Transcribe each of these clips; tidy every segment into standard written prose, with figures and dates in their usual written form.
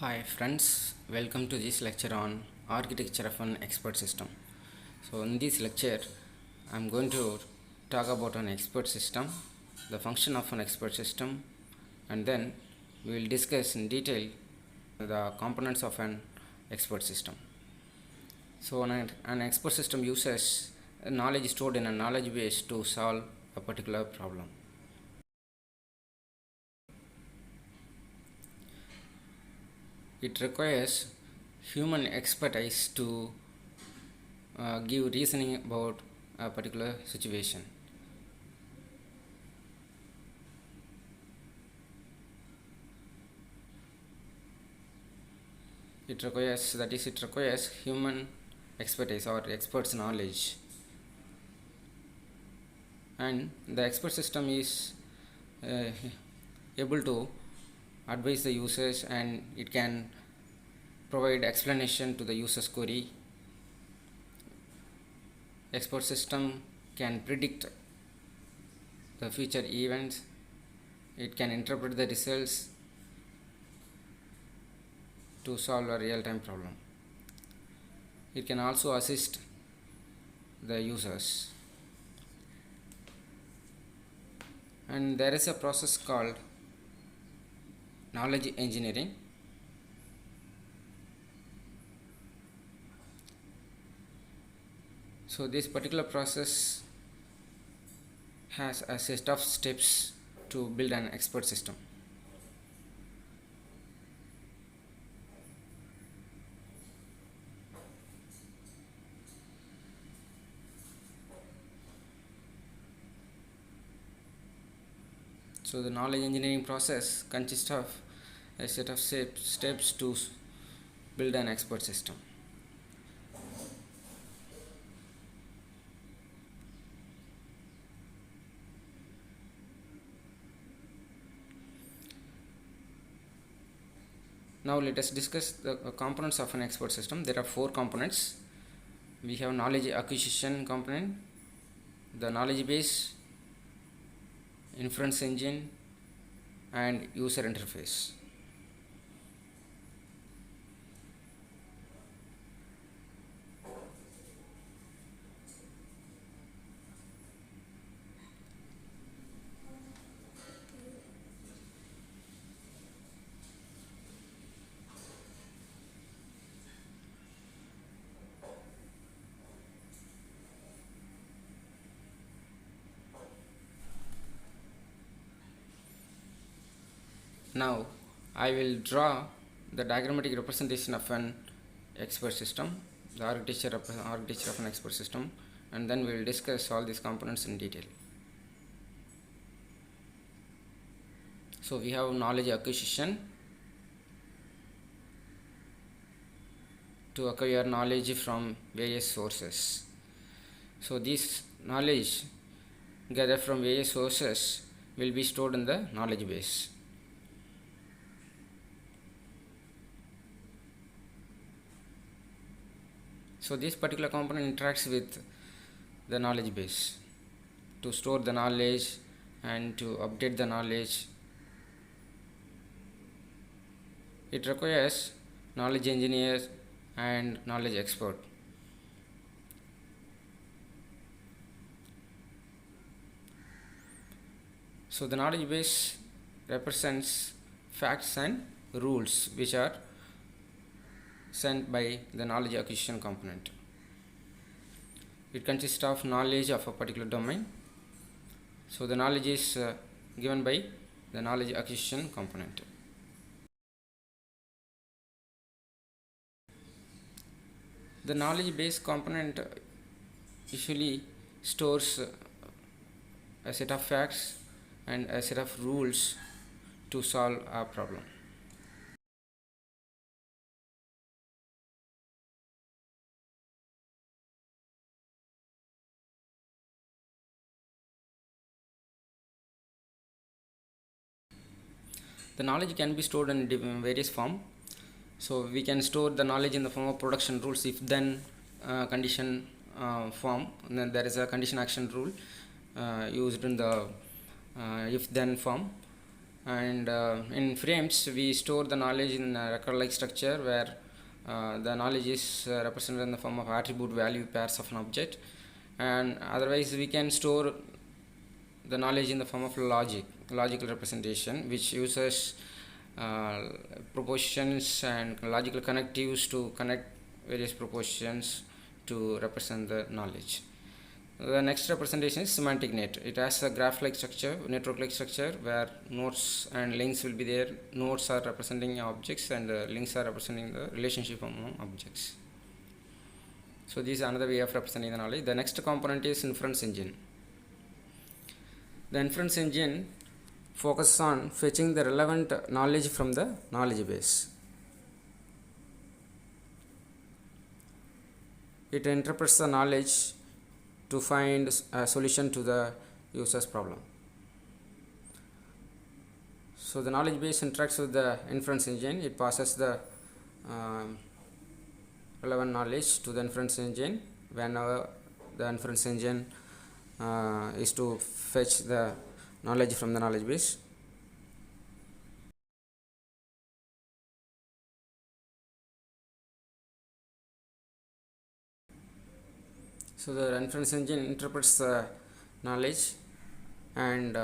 Hi friends, welcome to this lecture on architecture of an expert system. So in this lecture, I am going to talk about an expert system, the function of an expert system, and then we will discuss in detail the components of an expert system. So an expert system uses knowledge stored in a knowledge base to solve a particular problem. It requires human expertise to give reasoning about a particular situation. It requires human expertise or expert's knowledge, and the expert system is uh, able to advise the users, and it can provide explanation to the user's query. Expert system can predict the future events. It can interpret the results to solve a real-time problem. It can also assist the users. And there is a process called knowledge engineering. So this particular process has a set of steps to build an expert system. So the knowledge engineering process consists of a set of steps to build an expert system. Now let us discuss the components of an expert system. There are 4 components. We have knowledge acquisition component, the knowledge base, inference engine, and user interface. Now I will draw the diagrammatic representation of an expert system, the architecture of an expert system, and then we will discuss all these components in detail. So we have knowledge acquisition, to acquire knowledge from various sources. So this knowledge gathered from various sources will be stored in the knowledge base. So this particular component interacts with the knowledge base to store the knowledge and to update the knowledge. It requires knowledge engineer and knowledge expert. So the knowledge base represents facts and rules which are sent by the knowledge acquisition component. It consists of knowledge of a particular domain. So the knowledge is given by the knowledge acquisition component. The knowledge base component usually stores a set of facts and a set of rules to solve a problem. The knowledge can be stored in various form. So we can store the knowledge in the form of production rules, if then condition form, and then there is a condition action rule used in the if then form, and in frames we store the knowledge in a record-like structure where the knowledge is represented in the form of attribute value pairs of an object, and otherwise we can store the knowledge in the form of logical representation, which uses propositions and logical connectives to connect various propositions to represent the knowledge. The next representation is semantic net. It has a graph-like structure, network-like structure, where nodes and links will be there. Nodes are representing objects and links are representing the relationship among objects. So this is another way of representing the knowledge. The next component is inference engine. The inference engine focuses on fetching the relevant knowledge from the knowledge base. It interprets the knowledge to find a solution to the user's problem. So the knowledge base interacts with the inference engine. It passes the relevant knowledge to the inference engine whenever the inference engine is to fetch the knowledge from the knowledge base. So the inference engine interprets the knowledge and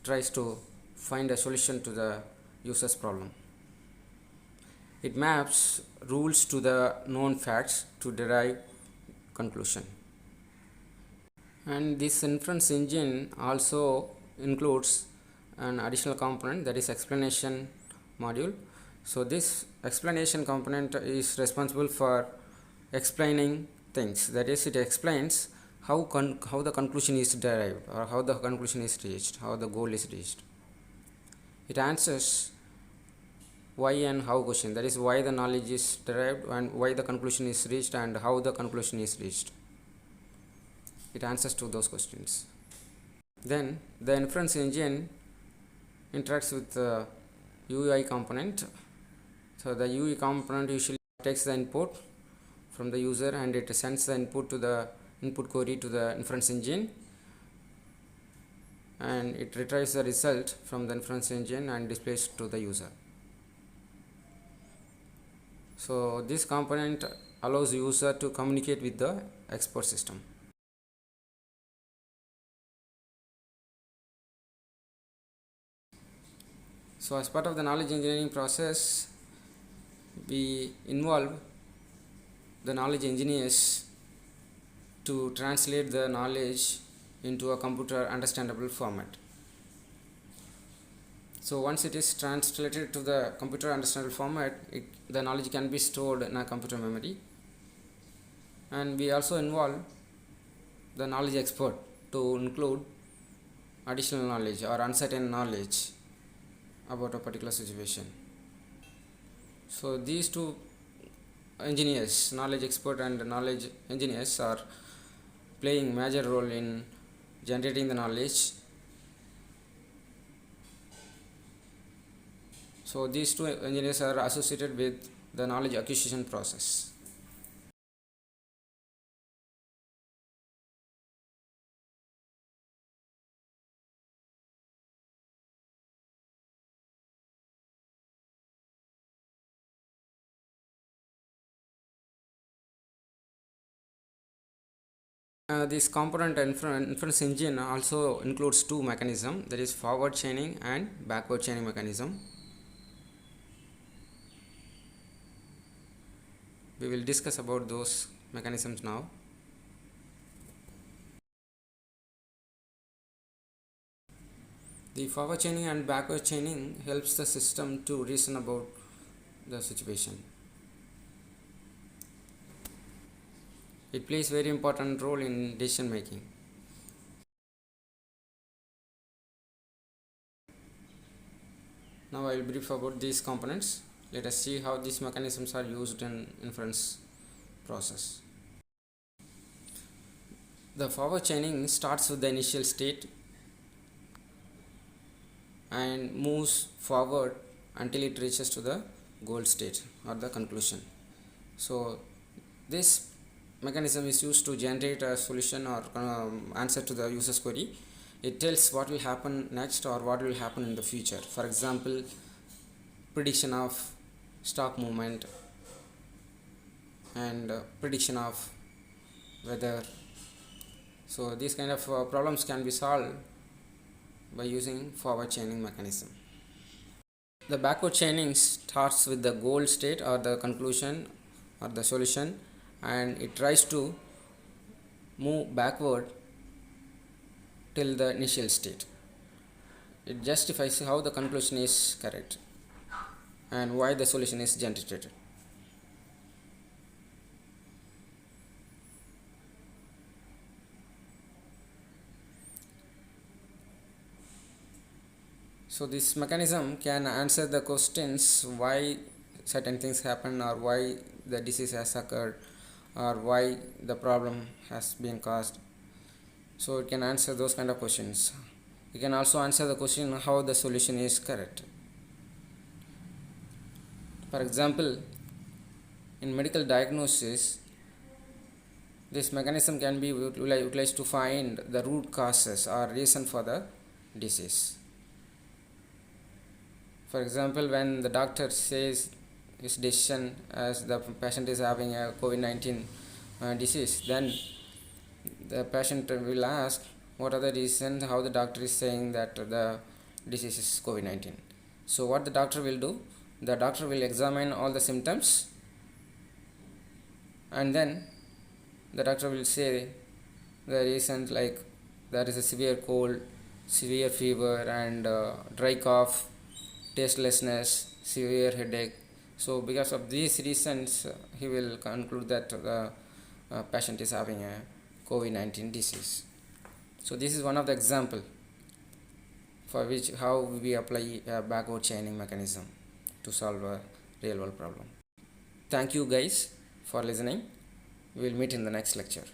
tries to find a solution to the user's problem. It maps rules to the known facts to derive conclusion. And this inference engine also includes an additional component, that is explanation module. So this explanation component is responsible for explaining things, that is, it explains how the conclusion is derived, or how the conclusion is reached, how the goal is reached. It answers why and how question, that is, why the knowledge is derived and why the conclusion is reached and how the conclusion is reached. It answers to those questions. Then the inference engine interacts with the UI component. So the UI component usually takes the input from the user and it sends the input to the input query to the inference engine, and it retrieves the result from the inference engine and displays to the user. So this component allows the user to communicate with the expert system. So as part of the knowledge engineering process, we involve the knowledge engineers to translate the knowledge into a computer understandable format. So once it is translated to the computer understandable format, the knowledge can be stored in a computer memory. And we also involve the knowledge expert to include additional knowledge or uncertain knowledge about a particular situation. So these two engineers, knowledge expert and knowledge engineers, are playing major role in generating the knowledge. So these two engineers are associated with the knowledge acquisition process. This component inference engine also includes two mechanisms, that is forward chaining and backward chaining mechanism. We will discuss about those mechanisms now. The forward chaining and backward chaining helps the system to reason about the situation. It plays very important role in decision making. Now I will brief about these components. Let us see how these mechanisms are used in inference process. The forward chaining starts with the initial state and moves forward until it reaches to the goal state or the conclusion. So this mechanism is used to generate a solution or answer to the user's query. it tells what will happen next or what will happen in the future. For example, prediction of stock movement and prediction of weather. So these kind of problems can be solved by using forward chaining mechanism. The backward chaining starts with the goal state or the conclusion or the solution, and it tries to move backward till the initial state. It justifies how the conclusion is correct and why the solution is generated. So this mechanism can answer the questions why certain things happen, or why the disease has occurred, or why the problem has been caused. So it can answer those kind of questions. It can also answer the question how the solution is correct. For example, in medical diagnosis, this mechanism can be utilized to find the root causes or reason for the disease. For example, when the doctor says his decision as the patient is having a COVID-19 disease, then the patient will ask what are the reasons how the doctor is saying that the disease is COVID-19. So what the doctor will do, the doctor will examine all the symptoms, and then the doctor will say the reasons, like there is a severe cold, severe fever, and dry cough, tastelessness, severe headache. So because of these reasons, he will conclude that the patient is having a COVID-19 disease. So this is one of the example for which how we apply a backward chaining mechanism to solve a real world problem. Thank you guys for listening. We will meet in the next lecture.